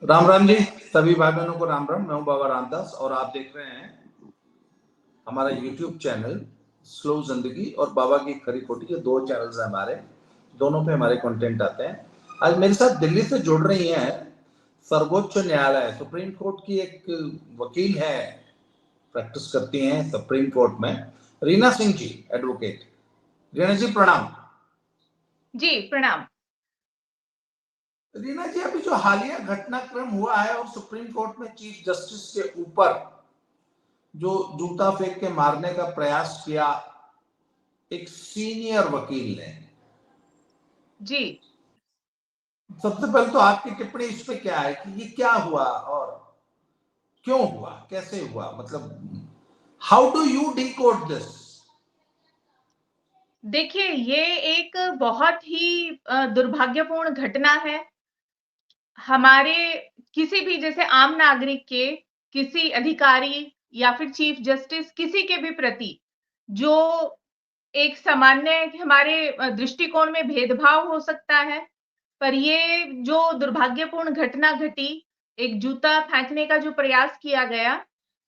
राम राम जी, सभी भाई बहनों को राम राम। मैं हूं बाबा रामदास और आप देख रहे हैं हमारा यूट्यूब चैनल स्लो जिंदगी और बाबा की खरी खोटी। ये दो चैनल्स हैं हमारे, दोनों पे हमारे कंटेंट आते हैं। आज मेरे साथ दिल्ली से जुड़ रही हैं सर्वोच्च न्यायालय सुप्रीम कोर्ट की एक वकील है, प्रैक्टिस करती हैं सुप्रीम कोर्ट में, रीना सिंह जी, एडवोकेट। रीना जी प्रणाम। जी प्रणाम। रीना जी, अभी जो हालिया घटनाक्रम हुआ है और सुप्रीम कोर्ट में चीफ जस्टिस के ऊपर जो जूता फेंक के मारने का प्रयास किया एक सीनियर वकील ने, जी सबसे पहले तो आपकी टिप्पणी इस पे क्या है कि ये क्या हुआ और क्यों हुआ, कैसे हुआ, मतलब how do you decode this? देखिए, ये एक बहुत ही दुर्भाग्यपूर्ण घटना है। हमारे किसी भी जैसे आम नागरिक के, किसी अधिकारी या फिर चीफ जस्टिस किसी के भी प्रति जो एक सामान्य हमारे दृष्टिकोण में भेदभाव हो सकता है, पर ये जो दुर्भाग्यपूर्ण घटना घटी, एक जूता फेंकने का जो प्रयास किया गया,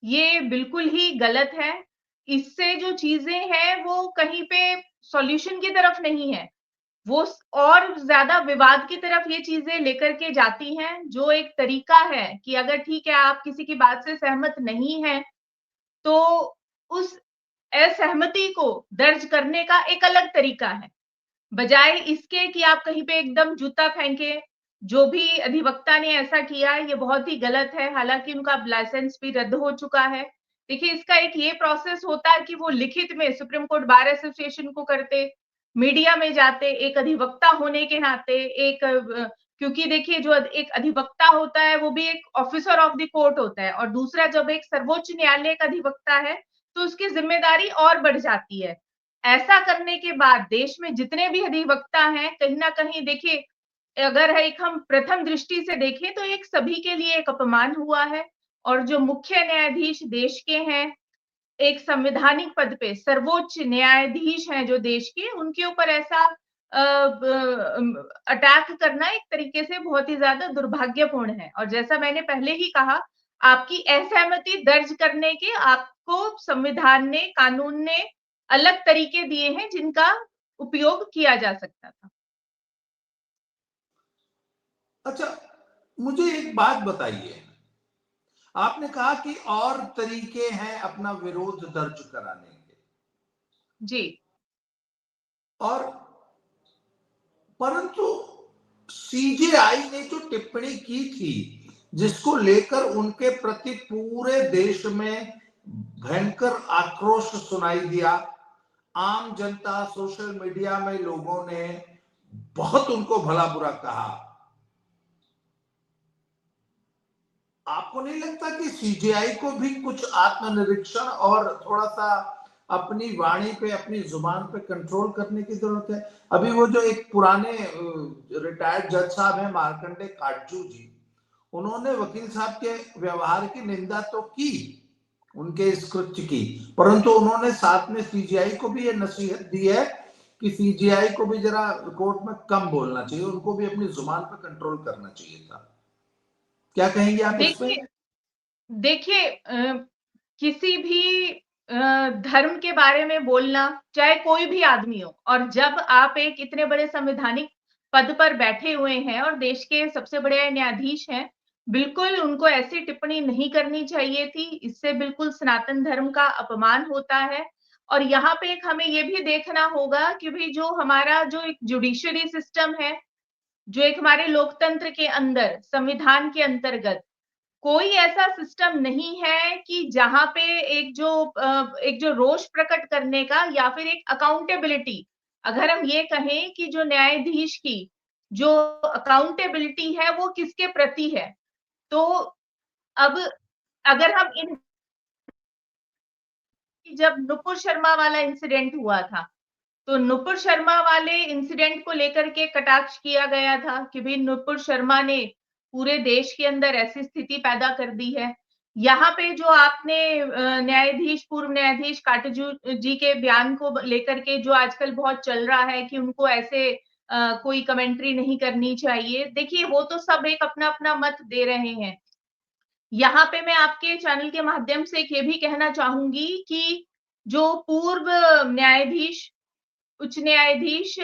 ये बिल्कुल ही गलत है। इससे जो चीज़ें हैं वो कहीं पे सॉल्यूशन की तरफ नहीं है। वो और ज्यादा विवाद की तरफ ये चीजें लेकर के जाती हैं। जो एक तरीका है कि अगर ठीक है आप किसी की बात से सहमत नहीं हैं, तो उस असहमति को दर्ज करने का एक अलग तरीका है, बजाय इसके कि आप कहीं पे एकदम जूता फेंके। जो भी अधिवक्ता ने ऐसा किया ये बहुत ही गलत है, हालांकि उनका लाइसेंस भी रद्द हो चुका है। देखिए, इसका एक ये प्रोसेस होता है कि वो लिखित में सुप्रीम कोर्ट बार एसोसिएशन को करते, मीडिया में जाते, एक अधिवक्ता होने के नाते, एक क्योंकि देखिए जो एक अधिवक्ता होता है वो भी एक ऑफिसर ऑफ द कोर्ट होता है, और दूसरा जब एक सर्वोच्च न्यायालय का अधिवक्ता है तो उसकी जिम्मेदारी और बढ़ जाती है। ऐसा करने के बाद देश में जितने भी अधिवक्ता हैं, कहीं न कहीं देखिए, अगर एक हम प्रथम दृष्टि से देखें तो एक सभी के लिए एक अपमान हुआ है। और जो मुख्य न्यायाधीश देश के हैं, एक संवैधानिक पद पे सर्वोच्च न्यायाधीश हैं जो देश के, उनके ऊपर ऐसा अटैक करना एक तरीके से बहुत ही ज्यादा दुर्भाग्यपूर्ण है। और जैसा मैंने पहले ही कहा, आपकी असहमति दर्ज करने के आपको संविधान ने, कानून ने अलग तरीके दिए हैं जिनका उपयोग किया जा सकता था। अच्छा, मुझे एक बात बताइए, आपने कहा कि और तरीके हैं अपना विरोध दर्ज कराने के, जी और परंतु सीजेआई ने जो टिप्पणी की थी जिसको लेकर उनके प्रति पूरे देश में भयंकर आक्रोश सुनाई दिया, आम जनता, सोशल मीडिया में लोगों ने बहुत उनको भला बुरा कहा। आपको नहीं लगता कि सीजेआई को भी कुछ आत्मनिरीक्षण और थोड़ा सा अपनी वाणी पे, अपनी जुबान पे कंट्रोल करने की जरूरत है? अभी वो जो एक पुराने रिटायर्ड जज साहब हैं, मार्कंडे काटजू जी, उन्होंने वकील साहब के व्यवहार की निंदा तो की, उनके इस कृत्य की, परंतु उन्होंने साथ में सीजीआई को भी ये नसीहत दी है कि सीजीआई को भी जरा कोर्ट में कम बोलना चाहिए, उनको भी अपनी जुबान पे कंट्रोल करना चाहिए था। क्या कहेंगे आप इस पे? देखिए देखिए किसी भी धर्म के बारे में बोलना, चाहे कोई भी आदमी हो, और जब आप एक इतने बड़े संवैधानिक पद पर बैठे हुए हैं और देश के सबसे बड़े न्यायाधीश हैं, बिल्कुल उनको ऐसी टिप्पणी नहीं करनी चाहिए थी। इससे बिल्कुल सनातन धर्म का अपमान होता है। और यहाँ पे एक हमें ये भी देखना होगा कि भाई जो हमारा जो एक जुडिशरी सिस्टम है, जो एक हमारे लोकतंत्र के अंदर, संविधान के अंतर्गत कोई ऐसा सिस्टम नहीं है कि जहां पे एक जो रोष प्रकट करने का या फिर एक अकाउंटेबिलिटी, अगर हम ये कहें कि जो न्यायाधीश की जो अकाउंटेबिलिटी है वो किसके प्रति है, तो अब अगर हम इन जब नुपुर शर्मा वाला इंसिडेंट हुआ था, तो नुपुर शर्मा वाले इंसिडेंट को लेकर के कटाक्ष किया गया था कि भाई नुपुर शर्मा ने पूरे देश के अंदर ऐसी स्थिति पैदा कर दी है। यहाँ पे जो आपने न्यायाधीश, पूर्व न्यायाधीश काटजू जी के बयान को लेकर के जो आजकल बहुत चल रहा है कि उनको ऐसे कोई कमेंट्री नहीं करनी चाहिए। देखिए वो तो सब एक अपना-अपना मत दे रहे हैं। यहाँ पे मैं आपके चैनल के माध्यम से ये भी कहना चाहूँगी कि जो पूर्व न्यायाधीश उच्च न्यायाधीश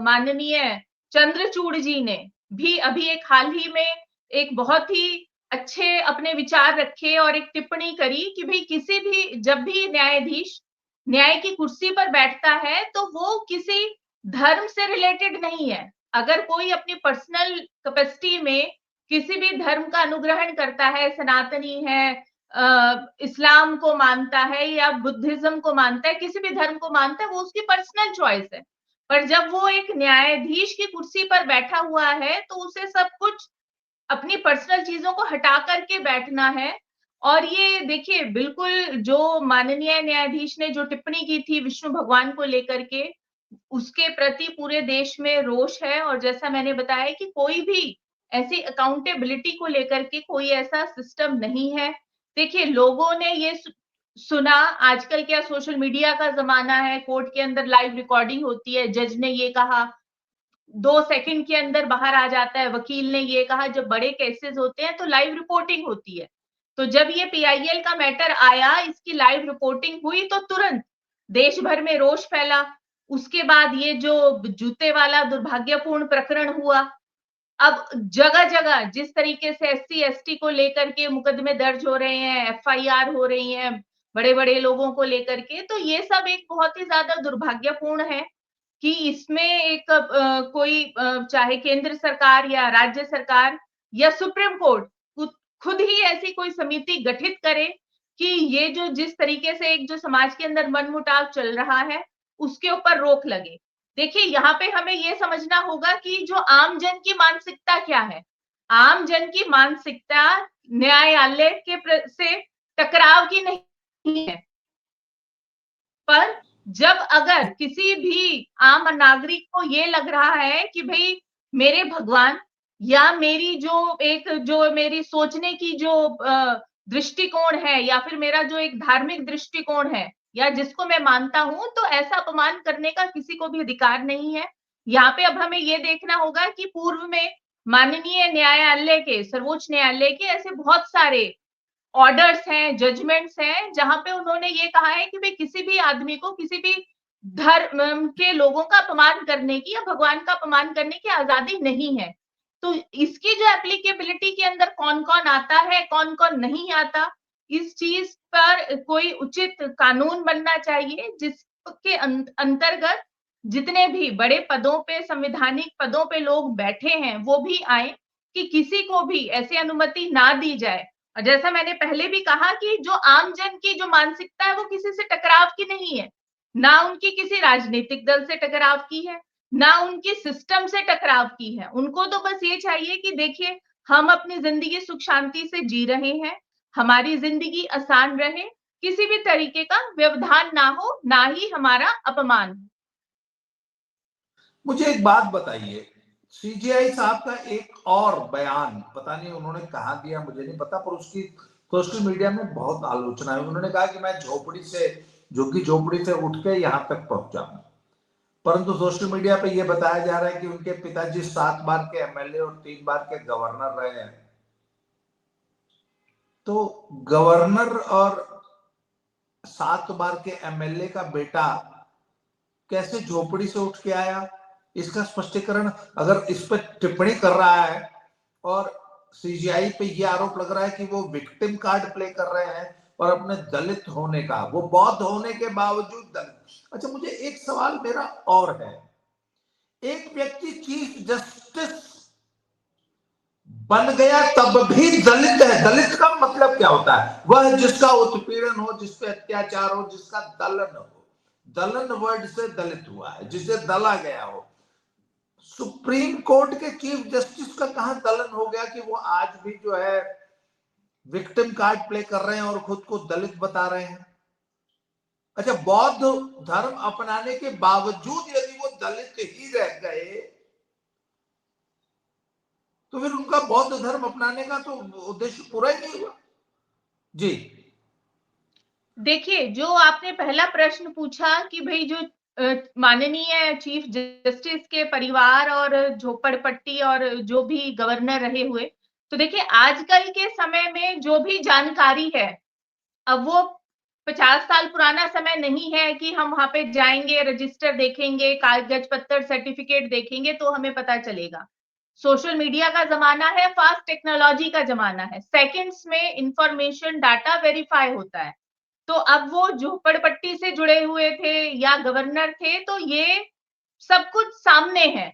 माननीय चंद्रचूड़ जी ने भी अभी एक हाल ही में एक बहुत ही अच्छे अपने विचार रखे और एक टिप्पणी करी कि भई किसी भी जब भी न्यायाधीश न्याय की कुर्सी पर बैठता है तो वो किसी धर्म से रिलेटेड नहीं है। अगर कोई अपनी पर्सनल कैपेसिटी में किसी भी धर्म का अनुग्रहण करता है, सनातनी है, इस्लाम को मानता है या बुद्धिज्म को मानता है, किसी भी धर्म को मानता है, वो उसकी पर्सनल चॉइस है। पर जब वो एक न्यायाधीश की कुर्सी पर बैठा हुआ है, तो उसे सब कुछ अपनी पर्सनल चीज़ों को हटा कर के बैठना है। और ये देखिए बिल्कुल जो माननीय न्यायाधीश ने जो टिप्पणी की थी विष्णु भगवान को लेकर के, उसके प्रति पूरे देश में रोष है और जैसा मैंने बताया कि कोई भी ऐसी अकाउंटेबिलिटी को लेकर के कोई ऐसा सिस्टम नहीं है। देखिए लोगों ने ये सुना, आजकल क्या सोशल मीडिया का ज़माना है, कोर्ट के अंदर लाइव रिकॉर्डिंग होती है, जज ने ये कहा, 2 सेकंड के अंदर बाहर आ जाता है, वकील ने ये कहा, जब बड़े केसेस होते हैं तो लाइव रिपोर्टिंग होती है। तो जब ये पीआईएल का मैटर आया, इसकी लाइव रिपोर्टिंग हुई तो तुरंत देश भर में रोष फैला। उसके बाद ये जो जूते वाला दुर्भाग्यपूर्ण प्रकरण हुआ, अब जगह-जगह जिस तरीके से एससी-एसटी को लेकर के मुकदमे दर्ज हो रहे हैं, एफआईआर हो रही हैं, बड़े-बड़े लोगों को लेकर के, तो ये सब एक बहुत ही ज़्यादा दुर्भाग्यपूर्ण है कि इसमें एक कोई चाहे केंद्र सरकार या राज्य सरकार या सुप्रीम कोर्ट खुद खुद ही ऐसी कोई समिति गठित करे कि ये जो जिस तरीके से एक जो समाज के अंदर मनमुटाव चल रहा है, उसके ऊपर रोक लगे। देखिए यहाँ पे हमें ये समझना होगा कि जो आम जन की मानसिकता क्या है? आम जन की मानसिकता न्यायालय के से टकराव की नहीं है। पर जब अगर किसी भी आम नागरिक को ये लग रहा है कि भई मेरे भगवान या मेरी जो मेरी सोचने की जो दृष्टिकोण है या फिर मेरा जो एक धार्मिक दृष्टिकोण है या जिसको मैं मानता हूँ, तो ऐसा अपमान करने का किसी को भी अधिकार नहीं है। यहाँ पे अब हमें ये देखना होगा कि पूर्व में माननीय न्यायालय के, सर्वोच्च न्यायालय के ऐसे बहुत सारे ऑर्डर्स हैं, जजमेंट्स हैं, जहाँ पे उन्होंने ये कहा है कि भई किसी भी आदमी को किसी भी धर्म के लोगों का अपमान करने की या भगवान का अपमान करने की आज़ादी नहीं है। तो इसकी जो एप्लीकेबिलिटी के अंदर कौन-कौन आता है, कौन-कौन नहीं आता, इस चीज़ पर कोई उचित कानून बनना चाहिए जिसके अंतर्गत जितने भी बड़े पदों पे, संवैधानिक पदों पे लोग बैठे हैं, वो भी आएँ कि किसी को भी ऐसी अनुमति ना दी जाए। और जैसा मैंने पहले भी कहा कि जो आम जन की जो मानसिकता है वो किसी से टकराव की नहीं है। ना उनकी किसी राजनीतिक दल से टकराव की है, ना उनकी सिस्टम से टकराव की है। उनको तो बस ये चाहिए कि देखिए हम अपनी ज़िंदगी सुख शांति से जी रहे हैं, हमारी ज़िंदगी आसान रहे, किसी भी तरीके का व्यवधान ना हो, ना ही हमारा अपमान हो। मुझे एक बात बताइए, सीजेआई साहब का एक और बयान, पता नहीं उन्होंने कहाँ दिया मुझे नहीं पता, पर उसकी सोशल मीडिया में बहुत आलोचना है। उन्होंने कहा कि मैं झुग्गी झोपड़ी से उठ के यहाँ तक पहुंचा हूं, परंतु सोशल मीडिया पे ये बताया जा रहा है कि उनके पिताजी 7 बार के एमएलए और 3 बार के गवर्नर रहे हैं। तो गवर्नर और 7 बार के एमएलए का बेटा कैसे झोपड़ी से उठ के आया, इसका स्पष्टीकरण अगर इस पर टिप्पणी कर रहा है और सीजीआई पे ये आरोप लग रहा है कि वो विक्टिम कार्ड प्ले कर रहे हैं और अपने दलित होने का, वो बौद्ध होने के बावजूद दलित। अच्छा, मुझे एक सवाल मेरा और है, एक व्यक्ति चीफ जस्टिस बन गया तब भी दलित है। दलित का मतलब क्या होता है? वह जिसका उत्पीड़न हो, जिसपे अत्याचार हो, जिसका दलन हो। दलन वर्ड से दलित हुआ है, जिसे दला गया हो। सुप्रीम कोर्ट के चीफ जस्टिस का कहां दलन हो गया कि वो आज भी जो है विक्टिम कार्ड प्ले कर रहे हैं और खुद को दलित बता रहे हैं। अच्छा, बौद्ध धर्म अपनाने के बावजूद यदि वो दलित ही रह गए तो फिर उनका बौद्ध धर्म अपनाने का तो उद्देश्य पूरा ही नहीं हुआ। जी देखिए, जो आपने पहला प्रश्न पूछा कि भई जो माननीय चीफ जस्टिस के परिवार और झोपड़पट्टी और जो भी गवर्नर रहे हुए, तो देखिए आजकल के समय में जो भी जानकारी है, अब वो 50 साल पुराना समय नहीं है कि हम वहाँ पे जाएँगे, रजिस्टर देखेंगे, कागज-पत्तर, सर्टिफिकेट देखेंगे तो हमें पता चलेगा। सोशल मीडिया का ज़माना है, फास्ट टेक्नोलॉजी का ज़माना है। सेकंड्स में इन्फॉर्मेशन, डाटा वेरीफाई होता है। तो अब वो झोपड़पट्टी से जुड़े हुए थे या गवर्नर थे, तो ये सब कुछ सामने है।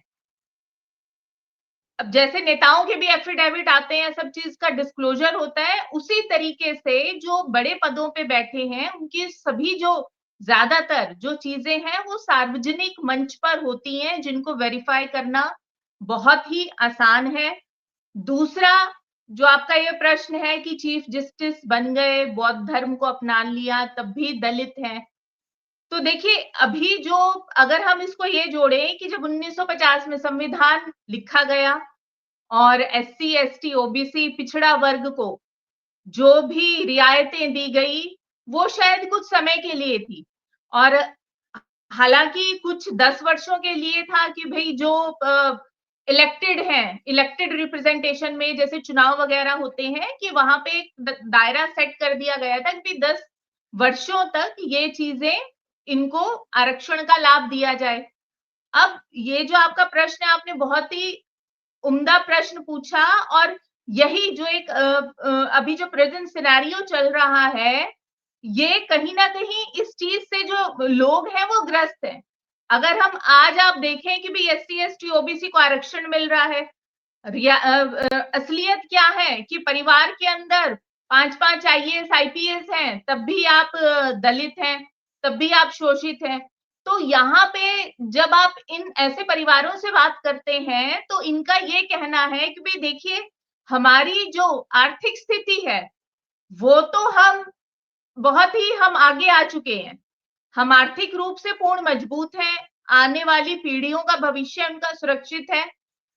अब जैसे नेताओं के भी एफिडेविट आते हैं, सब चीज़ का डिस्क्लोज़र होता है, उसी तरीके से जो बड़े पदों पे बैठे हैं, उनकी सभी जो ज़्यादातर जो चीज़ें हैं, वो सार्वजनिक मंच पर होती हैं, जिनको वेरीफ़ाई करना बहुत ही आसान है। दूसरा, जो आपका ये प्रश्न है कि चीफ जस्टिस बन गए, बौद्ध धर्म को अपना लिया, तब भी दलित हैं। तो देखिए, अभी जो अगर हम इसको ये जोड़ें कि जब 1950 में संविधान लिखा गया और एससी, एसटी, ओबीसी पिछड़ा वर्ग को जो भी रियायतें दी गई, वो शायद कुछ समय के लिए थी और हालाँकि कुछ 10 वर्षों के लिए था कि भई जो इलेक्टेड हैं, इलेक्टेड रिप्रेजेंटेशन में जैसे चुनाव वगैरह होते हैं कि वहाँ पे एक दायरा सेट कर दिया गया था कि 10 वर्षों तक ये चीज़ें इनको आरक्षण का लाभ दिया जाए। अब ये जो आपका प्रश्न है, आपने बहुत ही उम्दा प्रश्न पूछा और यही जो एक अभी जो प्रेजेंट सिनेरियो चल रहा है, ये कहीं न कहीं इस चीज़ से जो लोग हैं वो ग्रस्त हैं। अगर हम आज आप देखें कि भई एससी, एसटी, ओबीसी को आरक्षण मिल रहा है, असलियत क्या है कि परिवार के अंदर 5-5 आईएएस, आईपीएस हैं, तब भी आप दलित हैं, तब भी आप शोषित हैं। तो यहाँ पे जब आप इन ऐसे परिवारों से बात करते हैं, तो इनका ये कहना है कि भई देखिए, हमारी जो आर्थिक स्थिति है, वो तो हम आगे आ चुके हैं। हम आर्थिक रूप से पूर्ण मजबूत हैं, आने वाली पीढ़ियों का भविष्य उनका सुरक्षित है।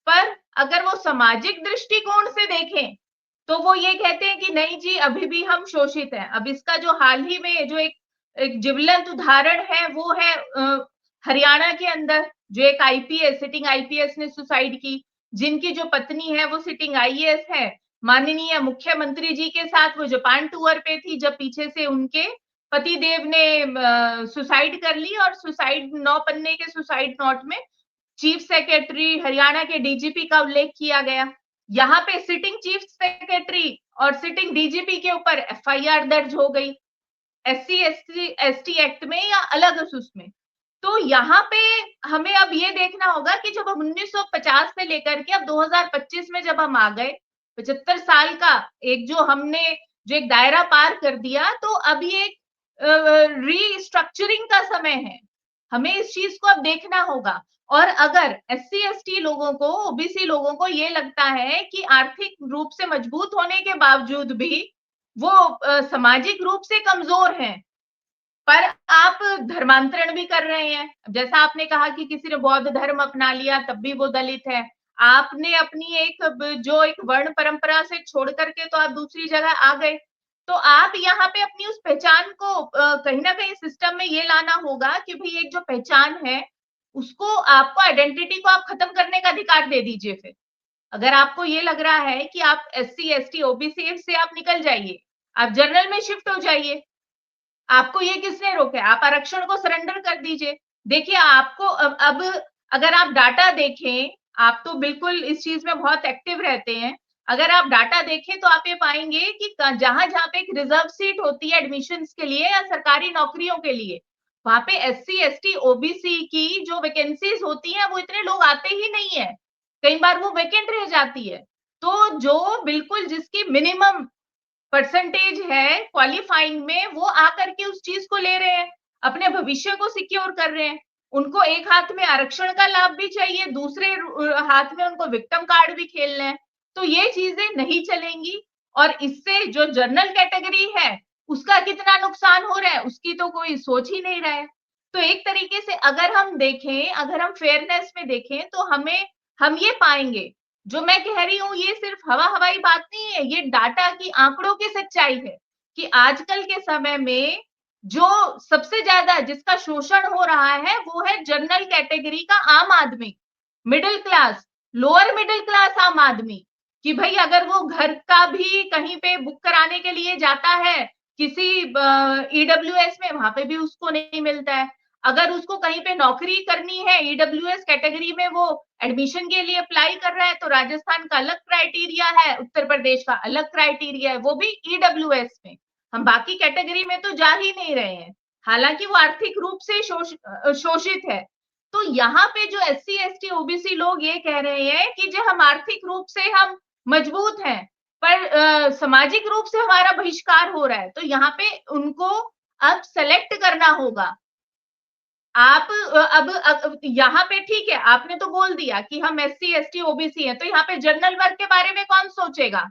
पर अगर वो सामाजिक दृष्टिकोण से देखें, तो वो ये कहते हैं कि नहीं जी, अभी भी हम शोषित हैं। अब इसका जो हाल ही में जो एक एक ज्वलंत उदाहरण है, वो है हरियाणा के अंदर जो एक आईपीएस, सिटिंग आईपीएस ने सुसाइड की, जिनकी जो पत्नी है वो सिटिंग आईएएस है। माननीय मुख्यमंत्री जी के साथ वो जापान टूर पे थी, जब पीछे से उनके पतिदेव ने सुसाइड कर ली और सुसाइड 9 पन्ने के सुसाइड नोट में चीफ सेक्रेटरी हरियाणा के डीजीपी का उल्लेख किया गया। यहाँ पे सिटिंग चीफ सेक्रेटरी और सिटिंग डीजीपी के ऊपर एफआईआर दर्ज हो गई, एससी एसटी एसटी एक्ट में या अलग उसमें। तो यहाँ पे हमें अब ये देखना होगा कि जब हम 1950 से लेकर के अब 2025 में जब हम आ गए, 75 साल का एक जो एक दायरा पार कर दिया, तो अब ये रीस्ट्रक्चरिंग का समय है। हमें इस चीज को अब देखना होगा और अगर एससी एसटी लोगों को, ओबीसी लोगों को ये लगता है कि आर्थिक रूप से मजबूत होने के बावजूद भी वो सामाजिक रूप से कमजोर हैं, पर आप धर्मांतरण भी कर रहे हैं। जैसा आपने कहा कि किसी ने बौद्ध धर्म अपना लिया तब भी वो दलित है। आपने अपनी जो एक वर्ण परंपरा से छोड़ करके तो आप दूसरी जगह आ गए। तो आप यहाँ पे अपनी उस पहचान को कहीं न कहीं सिस्टम में ये लाना होगा कि भई एक जो पहचान है, उसको आपको आइडेंटिटी को आप खत्म करने का अधिकार दे दीजिए फिर। अगर आपको ये लग रहा है कि आप एससी, एसटी, ओबीसी से आप निकल जाइए, आप जनरल में शिफ्ट हो जाइए। आपको ये किसने रोका है? आप आरक्षण को सरेंडर कर दीजिए। देखिए आपको अब अगर आप डाटा देखें, आप तो बिल्कुल इस चीज़ में बहुत एक्टिव रहते हैं। अगर आप डाटा देखें तो आप ये पाएँगे कि क जहाँ-जहाँ पे एक रिज़र्व सीट होती है एडमिशन्स के लिए या सरकारी नौकरियों के लिए, वहाँ पे एससी, एसटी, ओबीसी की जो वैकेंसीज़ होती हैं, वो इतने लोग आते ही नहीं है। कई बार वो वैकेंट रह जाती है। तो जो बिल्कुल जिसकी मिनिमम परसेंटेज है क्वालिफाइंग में, वो आकर के उस चीज को ले रहे हैं, अपने भविष्य को सिक्योर कर रहे हैं। उनको एक हाथ में आरक्षण का लाभ भी चाहिए, दूसरे हाथ में उनको विक्टिम कार्ड भी खेलने हैं। तो ये चीजें नहीं चलेंगी और इससे जो जनरल कैटेगरी है, उसका कितना नुकसान हो रहा है, उसकी तो कोई सोच ही नहीं रहा है। तो एक तरीके से अगर हम देखें, अगर हम फेयरनेस में देखें, तो हम ये पाएंगे, जो मैं कह रही हूँ ये सिर्फ हवा-हवाई बात नहीं है, ये डाटा की आंकड़ों की सच्चाई है कि आजकल के समय में जो सबसे ज्यादा जिसका शोषण हो रहा है वो है जनरल कैटेगरी का आम आदमी, middle class, lower middle class आम आदमी, कि भाई अगर वो घर का भी कहीं पे बुक कराने के लिए जाता है किसी ईडब्ल्यूएस में, वहां पे भी उसको नहीं मिलता है। अगर उसको कहीं पे नौकरी करनी है ईडब्ल्यूएस कैटेगरी में, वो एडमिशन के लिए अप्लाई कर रहा है, तो राजस्थान का अलग क्राइटेरिया है, उत्तर प्रदेश का अलग क्राइटेरिया है, वो भी ईडब्ल्यूएस में। हम बाकी कैटेगरी में तो जा ही नहीं रहे हैं, हालांकि वो आर्थिक रूप से शोषित है। तो यहाँ पे जो एससी एसटी ओबीसी लोग ये कह रहे हैं कि जो हम आर्थिक रूप से हम मजबूत हैं, पर सामाजिक रूप से हमारा बहिष्कार हो रहा है, तो यहाँ पे उनको अब सेलेक्ट करना होगा। आप अब यहाँ पे ठीक है, आपने तो बोल दिया कि हम एससी एसटी ओबीसी हैं, तो यहाँ पे जनरल वर्ग के बारे में कौन सोचेगा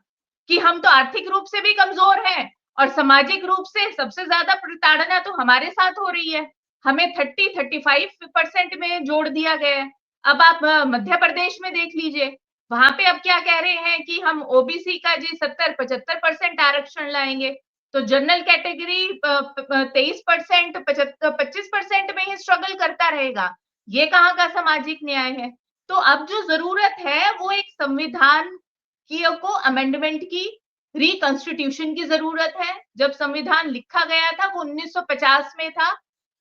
कि हम तो आर्थिक रूप से भी कमजोर हैं और सामाजिक रूप से सबसे ज्यादा प्रताड़ना तो हमारे साथ हो रही है, हमें 35% में जोड़ दिया गया है। अब आप मध्य प्रदेश में देख लीजिए, वहां पे अब क्या कह रहे हैं कि हम ओबीसी का जी 70-75% आरक्षण लाएंगे, तो जनरल कैटेगरी 23%, 25% में ही स्ट्रगल करता रहेगा। ये कहाँ का सामाजिक न्याय है? तो अब जो जरूरत है वो एक संविधान की को अमेंडमेंट की, रिकॉन्स्टिट्यूशन की जरूरत है। जब संविधान लिखा गया था वो 1950 में था,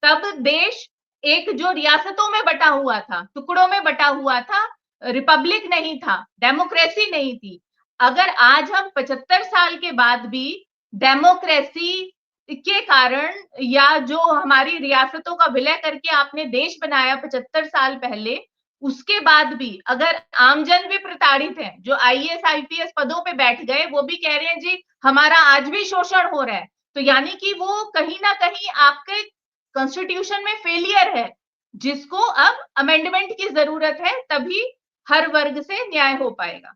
तब देश एक जो रियासतों में बटा हुआ था, टुकड़ों में बटा हुआ था, रिपब्लिक नहीं था, डेमोक्रेसी नहीं थी। अगर आज हम 75 साल के बाद भी डेमोक्रेसी के कारण, या जो हमारी रियासतों का विलय करके आपने देश बनाया 75 साल पहले, उसके बाद भी अगर आमजन भी प्रताड़ित है, जो आईएएस आईपीएस पदों पे बैठ गए वो भी कह रहे हैं जी हमारा आज भी शोषण हो रहा है, तो यानी कि वो कहीं ना कहीं आपके कॉन्स्टिट्यूशन में फेलियर है, जिसको अब अमेंडमेंट की जरूरत है, तभी हर वर्ग से न्याय हो पाएगा।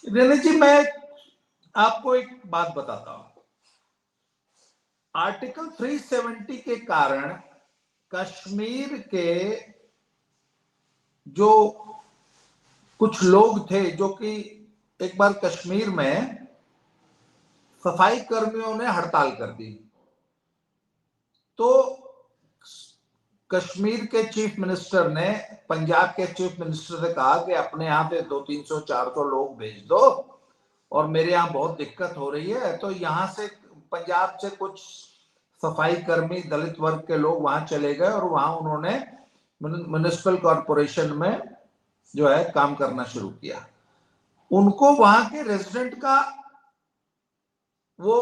रेणु जी, मैं आपको एक बात बताता हूं। आर्टिकल 370 के कारण कश्मीर के जो कुछ लोग थे, जो कि एक बार कश्मीर में सफाई कर्मियों ने हड़ताल कर दी, तो कश्मीर के चीफ मिनिस्टर ने पंजाब के चीफ मिनिस्टर से कहा कि अपने यहाँ पे 200-300-400 लोग भेज दो, और मेरे यहाँ बहुत दिक्कत हो रही है। तो यहाँ से पंजाब से कुछ सफाई कर्मी दलित वर्ग के लोग वहां चले गए, और वहां उन्होंने म्युनिसिपल कॉरपोरेशन में जो है काम करना शुरू किया। उनको वहां के रेजिडेंट का वो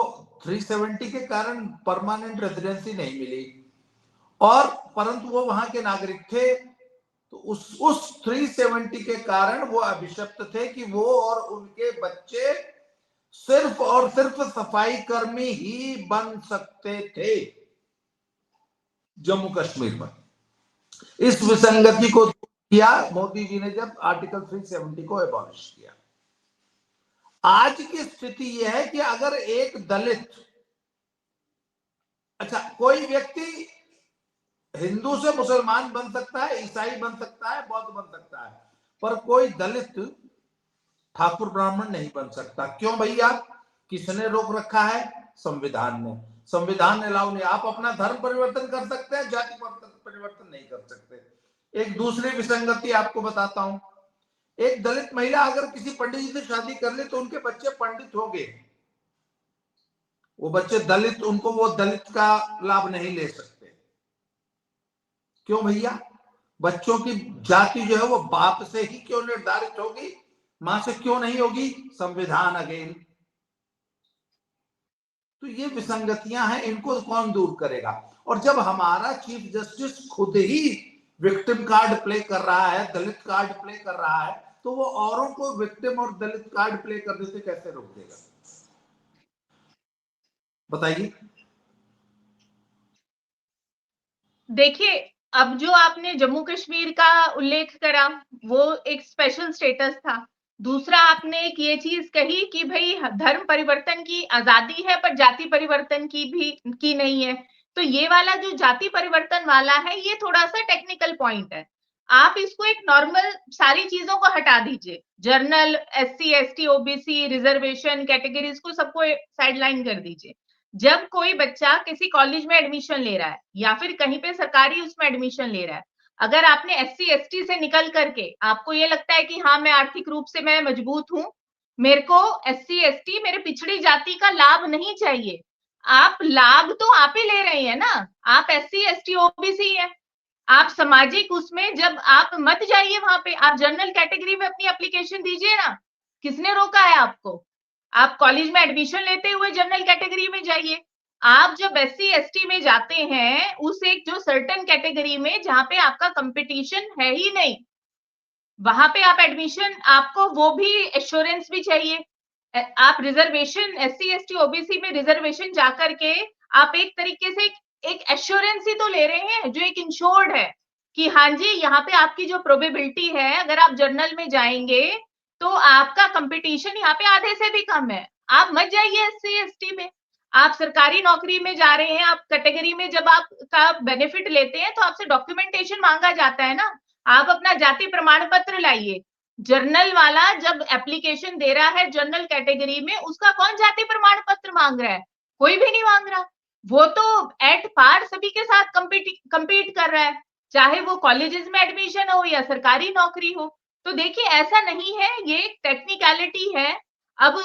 370 के कारण परमानेंट रेजिडेंसी नहीं मिली, और परंतु वो वहां के नागरिक थे, तो उस 370 के कारण वो अभिशप्त थे कि वो और उनके बच्चे सिर्फ और सिर्फ सफाई कर्मी ही बन सकते थे जम्मू कश्मीर में। इस विसंगति को किया मोदी जी ने जब आर्टिकल 370 को एबॉलिश किया। आज की स्थिति यह है कि अगर एक दलित, अच्छा कोई व्यक्ति हिंदू से मुसलमान बन सकता है, ईसाई बन सकता है, बौद्ध बन सकता है, पर कोई दलित ठाकुर ब्राह्मण नहीं बन सकता। क्यों भैया? किसने रोक रखा है? संविधान ने। संविधान ने अलाउ नहीं। आप अपना धर्म परिवर्तन कर सकते हैं, जाति परिवर्तन नहीं कर सकते। एक दूसरी विसंगति आपको बताता हूं। एक दलित महिला अगर किसी पंडित जी से शादी कर ले तो उनके बच्चे पंडित होंगे, वो बच्चे दलित, उनको वो दलित का लाभ नहीं ले सकते। क्यों भैया? बच्चों की जाति जो है वो बाप से ही क्यों निर्धारित होगी, मां से क्यों नहीं होगी? संविधान अगेन। तो ये विसंगतियां हैं, इनको कौन दूर करेगा? और जब हमारा चीफ जस्टिस खुद ही विक्टिम कार्ड प्ले कर रहा है, दलित कार्ड प्ले कर रहा है, तो वो औरों को विक्टिम और दलित कार्ड प्ले करने से कैसे रोक देगा? बताइए। देखिए, अब जो आपने जम्मू कश्मीर का उल्लेख करा, वो एक स्पेशल स्टेटस था। दूसरा आपने एक ये चीज कही कि भाई धर्म परिवर्तन की आजादी है पर जाति परिवर्तन की नहीं है। तो ये वाला जो जाति परिवर्तन वाला है, ये थोड़ा सा टेक्निकल पॉइंट है। आप इसको एक नॉर्मल सारी चीजों को हटा दीजिए, journal, SC ST OBC, reservation categories को सबको साइडलाइन कर दीजिए। जब कोई बच्चा किसी कॉलेज में एडमिशन ले रहा है या फिर कहीं पे सरकारी उसमें एडमिशन ले रहा है, अगर आपने एससी एसटी से निकल करके आपको ये लगता है कि हाँ मैं आर्थिक रूप से मैं मजबूत हूं, मेरे को एससी एसटी मेरे पिछड़ी जाति का लाभ नहीं चाहिए, आप लाभ तो आप ही ले रहे हैं ना, आप एससी एसटी ओबीसी है, आप सामाजिक उसमें जब आप मत जाइए वहां पे, आप जनरल कैटेगरी में अपनी एप्लीकेशन दीजिए ना, किसने रोका है आपको? आप कॉलेज में एडमिशन लेते हुए जनरल कैटेगरी में जाइए। आप जब एससी एसटी में जाते हैं उस एक जो सर्टेन कैटेगरी में जहां पे आपका कंपटीशन है ही नहीं, वहां पे आप एडमिशन, आपको वो भी एश्योरेंस भी चाहिए। आप रिजर्वेशन एससी एसटी ओबीसी में रिजर्वेशन जाकर के आप एक तरीके से एक एश्योरेंस ही तो ले रहे हैं जो एक इंश्योर्ड है कि हाँ जी यहाँ पे आपकी जो प्रोबेबिलिटी है अगर आप जर्नल में जाएंगे तो आपका कंपटीशन यहाँ पे आधे से भी कम है। आप मत जाइए एससी एसटी में, आप सरकारी नौकरी में जा रहे हैं, आप कैटेगरी में जब आप का बेनिफिट लेते हैं तो आपसे डॉक्यूमेंटेशन मांगा जाता है ना, आप अपना जाति प्रमाण पत्र लाइए। जर्नल वाला जब एप्लीकेशन दे रहा है जनरल कैटेगरी में, उसका कौन जाति प्रमाण पत्र मांग रहा है? कोई भी नहीं मांग रहा। वो तो एट पार सभी के साथ compete कर रहा है, चाहे वो कॉलेजेस में एडमिशन हो या सरकारी नौकरी हो। तो देखिए ऐसा नहीं है, ये टेक्निकलिटी है। अब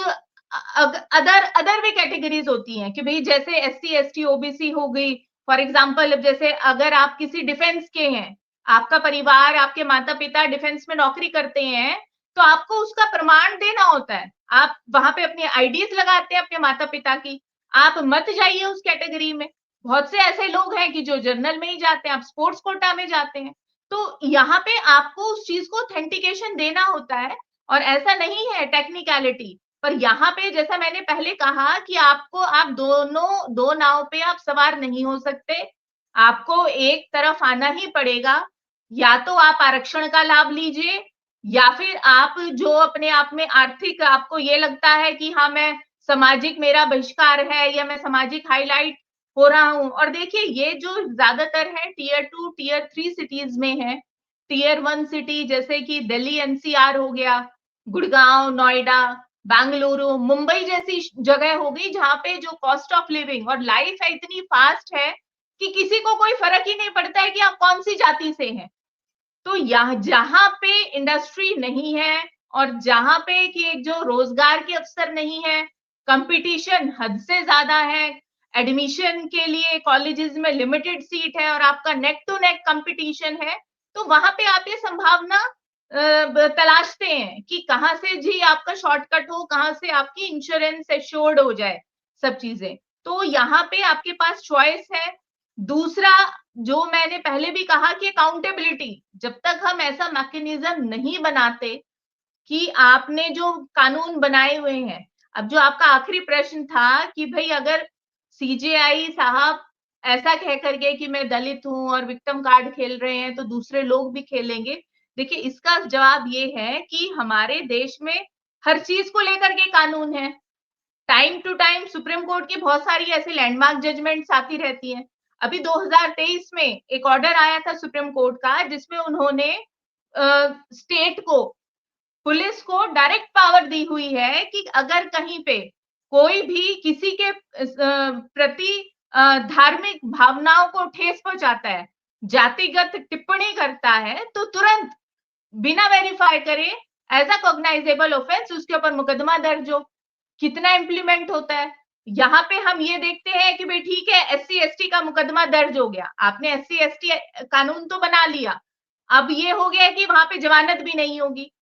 अदर अदर भी कैटेगरीज होती हैं कि भाई जैसे एससी एसटी ओबीसी हो गई, फॉर एग्जांपल जैसे अगर आप किसी डिफेंस के हैं, आपका परिवार आपके माता पिता डिफेंस में नौकरी करते हैं, तो आपको उसका प्रमाण देना होता है। आप वहां पे अपनी आईडीज लगाते हैं अपने माता पिता की। आप मत जाइए उस कैटेगरी में, बहुत से ऐसे लोग हैं कि जो जनरल में ही जाते हैं, आप स्पोर्ट्स कोटा में जाते हैं। तो यहाँ पे आपको उस चीज को ऑथेंटिकेशन देना होता है, और ऐसा नहीं है टेक्निकलिटी। पर यहाँ पे जैसा मैंने पहले कहा कि आपको आप दोनों दो नाव पे आप सवार नहीं हो सकते, आपको एक तरफ आना ही पड़ेगा। या तो आप आरक्षण का लाभ लीजिए या फिर आप जो अपने आप में आर्थिक आपको ये लगता है कि हाँ मैं सामाजिक मेरा बहिष्कार है या मैं सामाजिक हाईलाइट हो रहा हूं। और देखिए ये जो ज्यादातर है टीयर 2 टीयर 3 सिटीज में है। टीयर 1 सिटी जैसे कि दिल्ली एनसीआर हो गया, गुड़गांव नोएडा बेंगलुरु मुंबई जैसी जगह हो गई जहां पे जो कॉस्ट ऑफ लिविंग और लाइफ है इतनी फास्ट है कि किसी को कोई फर्क ही नहीं पड़ता है कि आप कौन सी जाति से हैं। तो यहाँ जहां पे इंडस्ट्री नहीं है और जहां पे कि एक जो रोजगार के अवसर नहीं है, कंपटीशन हद से ज्यादा है, एडमिशन के लिए कॉलेजेस में लिमिटेड सीट है और आपका नेक टू नेक कंपटीशन है, तो वहां पे आप ये संभावना तलाशते हैं कि कहाँ से जी आपका शॉर्टकट हो, कहाँ से आपकी इंश्योरेंस एश्योर्ड हो जाए, सब चीजें। तो यहाँ पे आपके पास चॉइस है। दूसरा जो मैंने पहले भी कहा कि अकाउंटेबिलिटी, जब तक हम ऐसा मैकेनिज्म नहीं बनाते कि आपने जो कानून बनाए हुए हैं, अब जो आपका आखिरी प्रश्न था कि भाई अगर सीजेआई साहब ऐसा कह करके कि मैं दलित हूं और विक्टिम कार्ड खेल रहे हैं तो दूसरे लोग भी खेलेंगे। देखिए इसका जवाब ये है कि हमारे देश में हर चीज को लेकर के कानून है। Time to time supreme court की बहुत सारी ऐसी लैंडमार्क जजमेंट्स आती रहती हैं। अभी 2023 में एक ऑर्डर आया था सुप्रीम कोर्ट का जिसमें उन्होंने स्टेट को, पुलिस को डायरेक्ट पावर दी हुई है कि अगर कहीं पे कोई भी किसी के प्रति धार्मिक भावनाओं को ठेस पहुंचाता है, जातिगत टिप्पणी करता है, तो तुरंत बिना वेरीफाई करे एज अ कॉग्नाइजेबल ऑफेंस उसके ऊपर मुकदमा दर्ज हो। कितना इम्प्लीमेंट होता है? यहाँ पे हम ये देखते हैं कि भाई ठीक है एससी एसटी का मुकदमा दर्ज हो गया, आपने एससी एसटी कानून तो बना लिया, अब ये हो गया कि वहां पे जमानत भी नहीं होगी।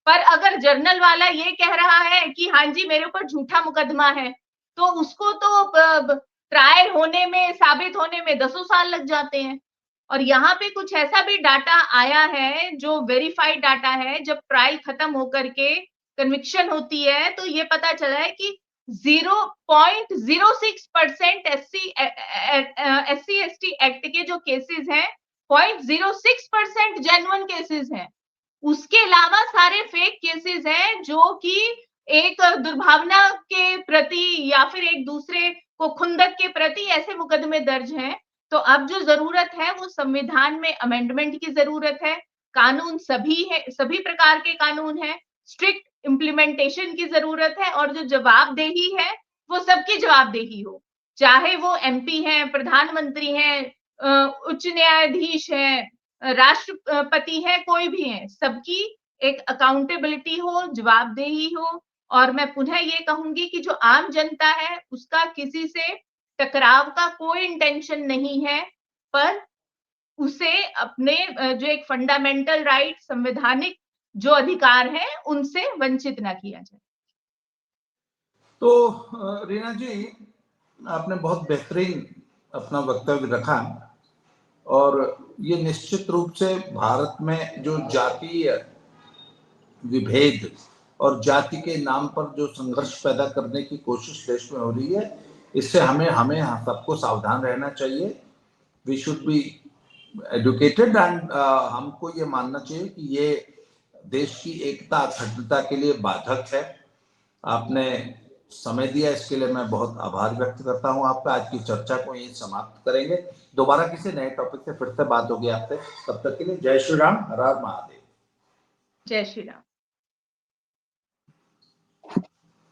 पर अगर जर्नल वाला ये कह रहा है कि हाँ जी मेरे ऊपर झूठा मुकदमा है, तो उसको तो ट्रायल होने में, साबित होने में 10 साल लग जाते हैं। और यहाँ पे कुछ ऐसा भी डाटा आया है जो वेरीफाइड डाटा है, जब ट्रायल खत्म होकर के कन्विक्शन होती है तो ये पता चला है कि 0.06% एससी एसटी एक्ट के जो केसेस हैं 0.06% जेन्युइन केसेस हैं। उसके अलावा सारे फेक केसेस हैं जो कि एक दुर्भावना के प्रति या फिर एक दूसरे को खुंदक के प्रति ऐसे मुकदमे दर्ज हैं। तो अब जो जरूरत है वो संविधान में अमेंडमेंट की जरूरत है। कानून सभी है, सभी प्रकार के कानून है, स्ट्रिक्ट इम्प्लीमेंटेशन की जरूरत है और जो जवाबदेही है वो सबकी जवाबदेही हो। चाहे वो एमपी हैं, प्रधानमंत्री हैं, उच्च न्यायाधीश हैं, राष्ट्रपति है, कोई भी है, सबकी एक अकाउंटेबिलिटी हो, जवाबदेही हो। और मैं पुनः ये कहूंगी कि जो आम जनता है उसका किसी से टकराव का कोई इंटेंशन नहीं है, पर उसे अपने जो एक फंडामेंटल राइट, संवैधानिक जो अधिकार है, उनसे वंचित ना किया जाए। तो रीना जी, आपने बहुत बेहतरीन अपना वक्तव्य रखा और ये निश्चित रूप से भारत में जो जातीय विभेद और जाति के नाम पर जो संघर्ष पैदा करने की कोशिश देश में हो रही है, इससे हमें हमें सबको सावधान रहना चाहिए। We should be educated and हमको ये मानना चाहिए कि ये देश की एकता अखंडता के लिए बाधक है। आपने समय दिया, इसके लिए मैं बहुत आभार व्यक्त करता हूं आपका। आज की चर्चा को यही समाप्त करेंगे, दोबारा किसी नए टॉपिक से फिर से बात होगी आपसे। तब तक के लिए जय श्री राम, हर हर महादेव। जय श्री राम।